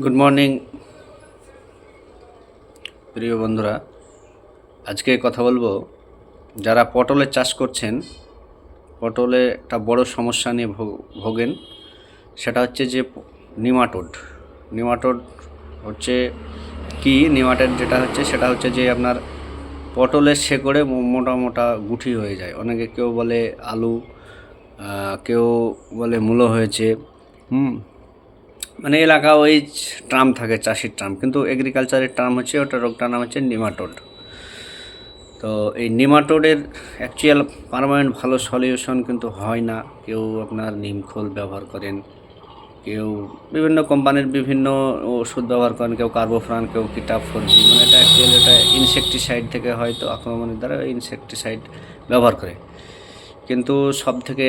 Good morning প্রিয় বন্ধুরা। আজকে কথা বলবো যারা পটলের চাষ করছেন, পটলে একটা বড় সমস্যা নিয়ে ভোগেন। সেটা হচ্ছে যে নিমাটোড। নিমাটোড হচ্ছে কি, নিমাটোড যেটা হচ্ছে সেটা হচ্ছে যে আপনার পটলের শেকড়ে মোটা মোটা গুঠি হয়ে যায়। অনেকে কেউ বলে আলু, কেউ বলে মূলো হয়েছে। মানে এলাকা ওই টার্ম থাকে, চাষির টার্ম, কিন্তু এগ্রিকালচারের টার্ম হচ্ছে ওটা, রোগটার নাম হচ্ছে নিমাটোড। তো এই নিমাটোডের অ্যাকচুয়াল পার্মানেন্ট ভালো সলিউশন কিন্তু হয় না। কেউ আপনার নিমখোল ব্যবহার করেন, কেউ বিভিন্ন কোম্পানির বিভিন্ন ওষুধ ব্যবহার করেন, কেউ কার্বোফ্রান, কেউ কিটাফোরজি। মানে এটা অ্যাকচুয়ালি এটা ইনসেকটিসাইড থেকে হয়তো আক্রমণের দ্বারা ইনসেকটিসাইড ব্যবহার করে। কিন্তু সব থেকে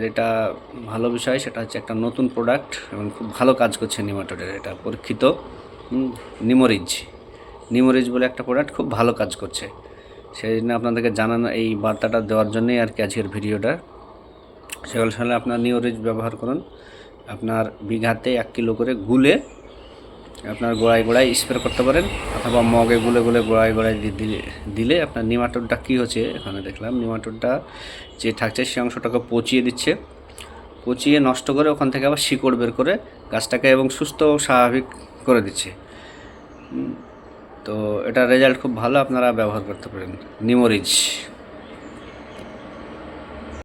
যেটা ভালো বিষয় সেটা হচ্ছে একটা নতুন প্রোডাক্ট এবং খুব ভালো কাজ করছে নিমাটোডের, এটা পরীক্ষিত নিমোরিজ। নিমোরিজ বলে একটা প্রোডাক্ট খুব ভালো কাজ করছে। সেই জন্য আপনাদেরকে জানানো, এই বার্তাটা দেওয়ার জন্যই আর কি আজকের ভিডিওটা। সেগুলো আপনার নিমোরিজ ব্যবহার করুন। আপনার বিঘাতে 1 কিলো করে গুলে আপনার গোড়ায় গোড়ায় স্প্রে করতে পারেন, অথবা মগে গুলে গুলে গোড়ায় গোড়ায় দিলে আপনার নিমাটোডটা কী হচ্ছে, এখানে দেখলাম নিমাটোডটা যে থাকছে সে অংশটাকে পচিয়ে দিচ্ছে, পচিয়ে নষ্ট করে ওখান থেকে আবার শিকড় বের করে গাছটাকে এবং সুস্থ স্বাভাবিক করে দিচ্ছে। তো এটা রেজাল্ট খুব ভালো, আপনারা ব্যবহার করতে পারেন নিমোরিজ।